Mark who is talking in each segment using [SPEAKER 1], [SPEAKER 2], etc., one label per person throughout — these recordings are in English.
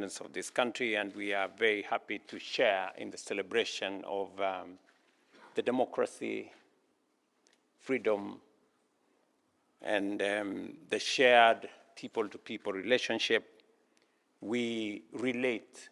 [SPEAKER 1] independence of this country, and we are very happy to share in the celebration of the democracy, freedom, and the shared people-to-people relationship. We relate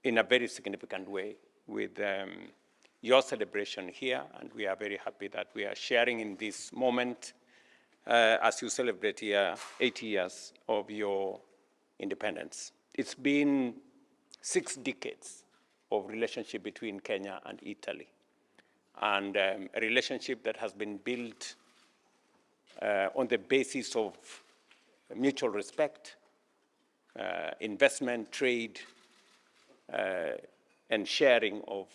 [SPEAKER 1] in a very significant way with your celebration here, and we are very happy that we are sharing in this moment as you celebrate here 80 years of your independence. It's been 6 decades of relationship between Kenya and Italy, and a relationship that has been built on the basis of mutual respect, investment, trade, and sharing of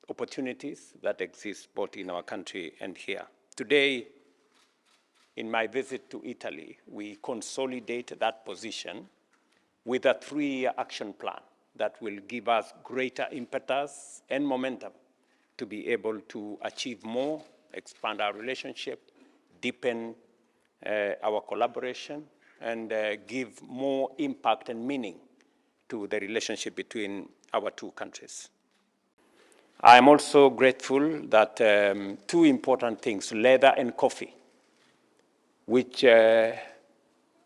[SPEAKER 1] opportunities that exist both in our country and here. Today, in my visit to Italy, we consolidate that position with a 3-year action plan that will give us greater impetus and momentum to be able to achieve more, expand our relationship, deepen our collaboration, and give more impact and meaning to the relationship between our 2 countries. I am also grateful that 2 important things, leather and coffee, which are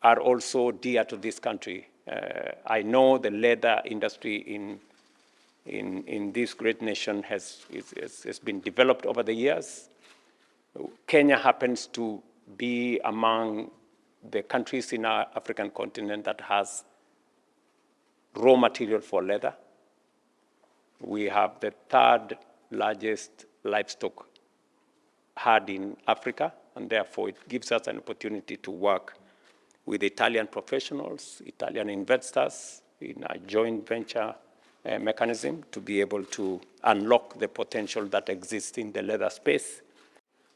[SPEAKER 1] also dear to this country. I know the leather industry in this great nation has been developed over the years. Kenya happens to be among the countries in our African continent that has raw material for leather. We have the 3rd largest livestock herd in Africa, and therefore it gives us an opportunity to work with Italian professionals, Italian investors in a joint venture mechanism to be able to unlock the potential that exists in the leather space,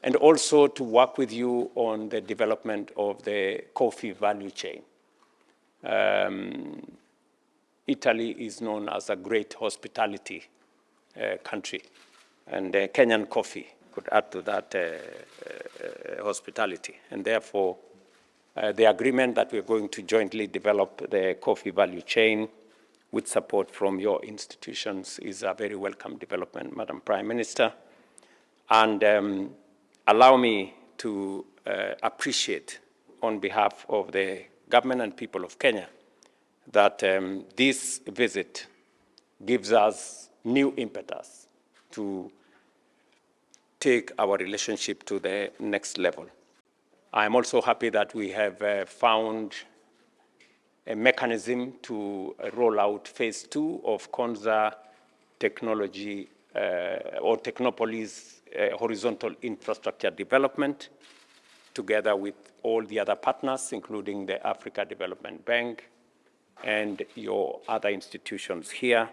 [SPEAKER 1] and also to work with you on the development of the coffee value chain. Italy is known as a great hospitality country, and Kenyan coffee could add to that hospitality. And therefore, the agreement that we're going to jointly develop the coffee value chain with support from your institutions is a very welcome development, Madam Prime Minister. And allow me to appreciate on behalf of the government and people of Kenya that this visit gives us new impetus to take our relationship to the next level. I'm also happy that we have found a mechanism to roll out phase 2 of Konza technology or Technopolis horizontal infrastructure development, together with all the other partners, including the Africa Development Bank and your other institutions here,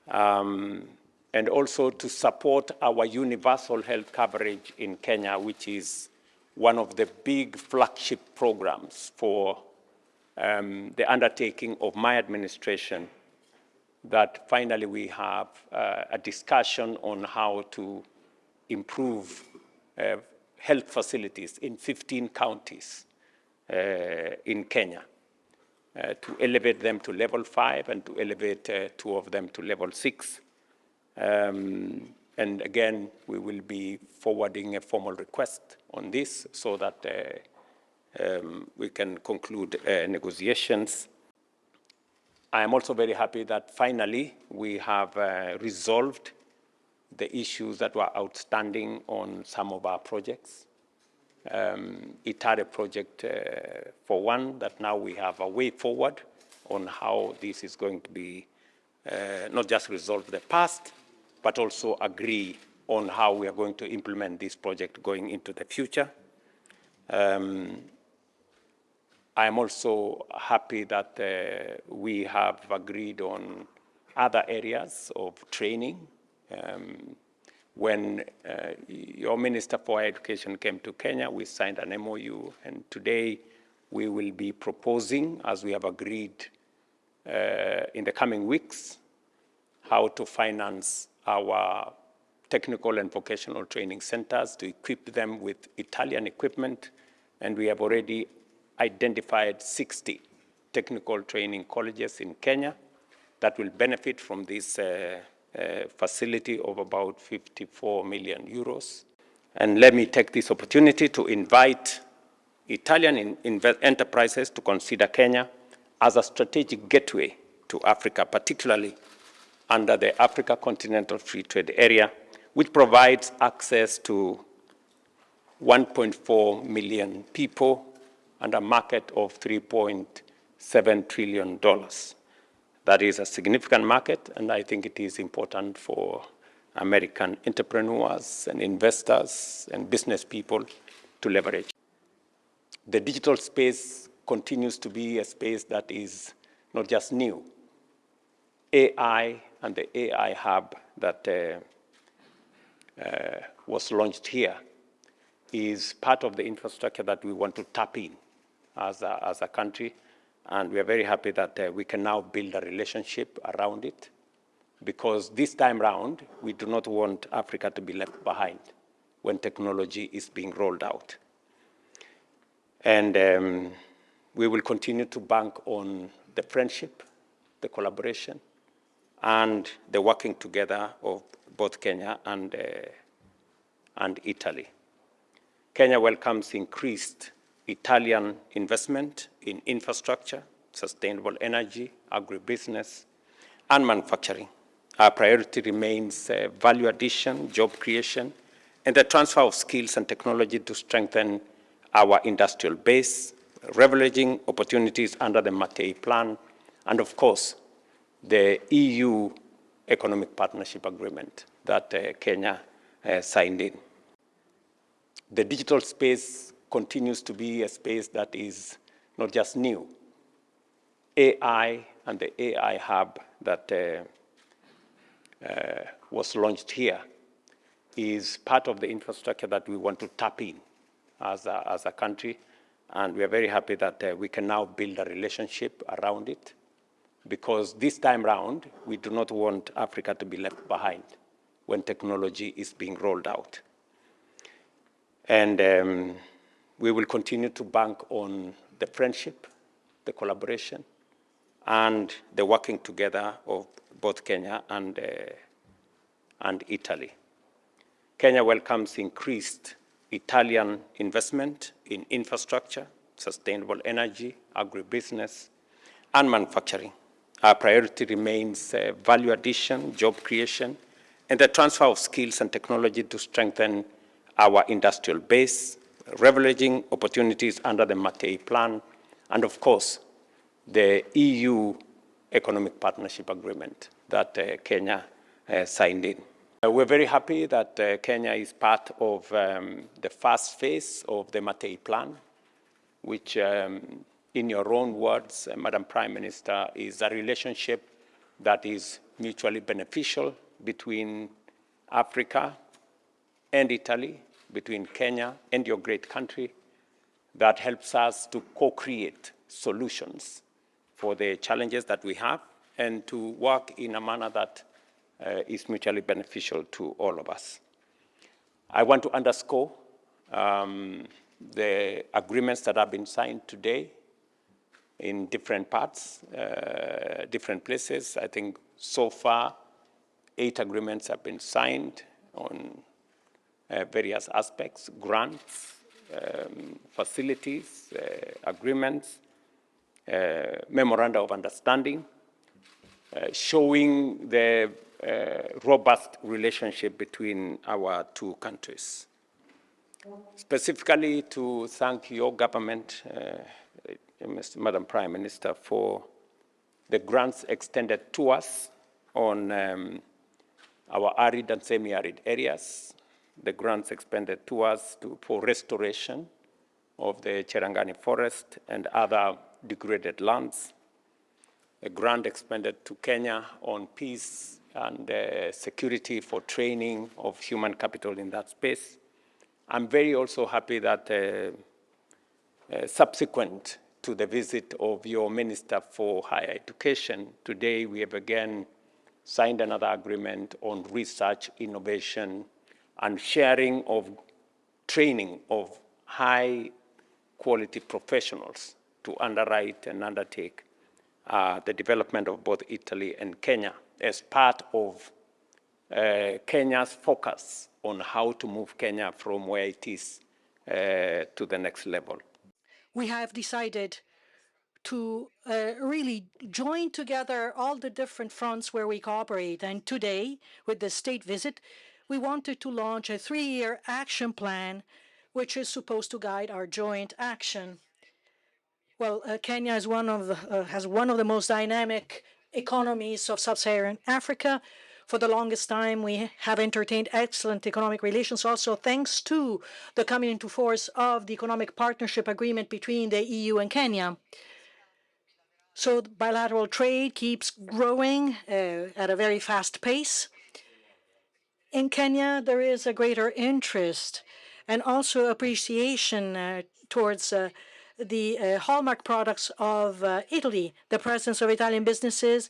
[SPEAKER 1] and also to support our universal health coverage in Kenya, which is one of the big flagship programs for the undertaking of my administration, that finally we have a discussion on how to improve health facilities in 15 counties in Kenya, to elevate them to level 5 and to elevate 2 of them to level 6. And again, we will be forwarding a formal request on this so that we can conclude negotiations. I am also very happy that finally we have resolved the issues that were outstanding on some of our projects. Itare project, for one, that now we have a way forward on how this is going to be not just resolve the past, but also agree on how we are going to implement this project going into the future. I am also happy that we have agreed on other areas of training. When your Minister for Education came to Kenya, we signed an MOU, and today we will be proposing, as we have agreed in the coming weeks, how to finance our technical and vocational training centers, to equip them with Italian equipment, and we have already identified 60 technical training colleges in Kenya that will benefit from this facility of about 54 million euros. And let me take this opportunity to invite Italian enterprises to consider Kenya as a strategic gateway to Africa, particularly under the Africa Continental Free Trade Area, which provides access to 1.4 million people and a market of $3.7 trillion. That is a significant market, and I think it is important for American entrepreneurs and investors and business people to leverage. The digital space continues to be a space that is not just new. AI and the AI hub that was launched here is part of the infrastructure that we want to tap in as a country, and we are very happy that we can now build a relationship around it, because this time round, we do not want Africa to be left behind when technology is being rolled out. And we will continue to bank on the friendship, the collaboration, and the working together of both Kenya and Italy. Kenya welcomes increased Italian investment in infrastructure, sustainable energy, agribusiness, and manufacturing. Our priority remains value addition, job creation, and the transfer of skills and technology to strengthen our industrial base, leveraging opportunities under the Mattei Plan, and of course, the EU Economic Partnership Agreement that Kenya signed in. The digital space continues to be a space that is not just new. AI and the AI hub that was launched here is part of the infrastructure that we want to tap in as a country, and we are very happy that we can now build a relationship around it, because this time round, we do not want Africa to be left behind when technology is being rolled out. And we will continue to bank on the friendship, the collaboration, and the working together of both Kenya and Italy. Kenya welcomes increased Italian investment in infrastructure, sustainable energy, agribusiness, and manufacturing. Our priority remains value addition, job creation, and the transfer of skills and technology to strengthen our industrial base, leveraging opportunities under the Mattei Plan, and of course, the EU Economic Partnership Agreement that Kenya signed in. We're very happy that Kenya is part of the first phase of the Mattei Plan, which, in your own words, Madam Prime Minister, is a relationship that is mutually beneficial between Africa and Italy, between Kenya and your great country, that helps us to co-create solutions for the challenges that we have and to work in a manner that is mutually beneficial to all of us. I want to underscore the agreements that have been signed today in different parts, different places. I think so far, 8 agreements have been signed on various aspects: grants, facilities, agreements, memoranda of understanding, showing the robust relationship between our two countries. Specifically to thank your government, Madam Prime Minister, for the grants extended to us on our arid and semi-arid areas, the grants expended to us for restoration of the Cherangani forest and other degraded lands, a grant expended to Kenya on peace and security for training of human capital in that space. I'm very also happy that subsequent to the visit of your Minister for Higher Education, today we have again signed another agreement on research, innovation, and sharing of training of high quality professionals to underwrite and undertake the development of both Italy and Kenya as part of Kenya's focus on how to move Kenya from where it is to the next level.
[SPEAKER 2] We have decided to really join together all the different fronts where we cooperate. And today, with the state visit, we wanted to launch a 3-year action plan, which is supposed to guide our joint action. Well, Kenya is has one of the most dynamic economies of sub-Saharan Africa. For the longest time, we have entertained excellent economic relations, also thanks to the coming into force of the Economic Partnership Agreement between the EU and Kenya. So bilateral trade keeps growing at a very fast pace. In Kenya, there is a greater interest and also appreciation towards the hallmark products of Italy. The presence of Italian businesses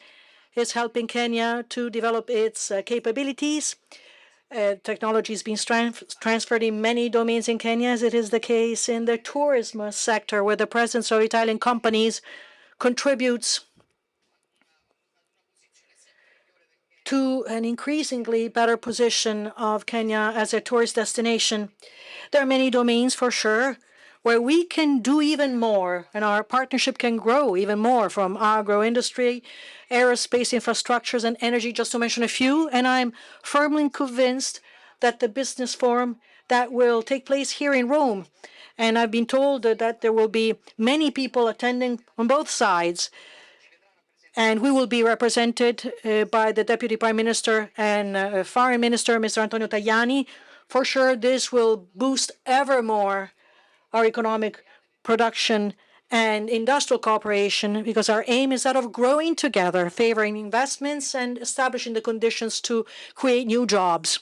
[SPEAKER 2] is helping Kenya to develop its capabilities. Technology is being transferred in many domains in Kenya, as it is the case in the tourism sector, where the presence of Italian companies contributes to an increasingly better position of Kenya as a tourist destination. There are many domains for sure where we can do even more, and our partnership can grow even more, from agro-industry, aerospace infrastructures, and energy, just to mention a few. And I'm firmly convinced that the business forum that will take place here in Rome, and I've been told that there will be many people attending on both sides, and we will be represented by the Deputy Prime Minister and Foreign Minister, Mr. Antonio Tajani. For sure, this will boost ever more our economic production and industrial cooperation, because our aim is that of growing together, favoring investments and establishing the conditions to create new jobs.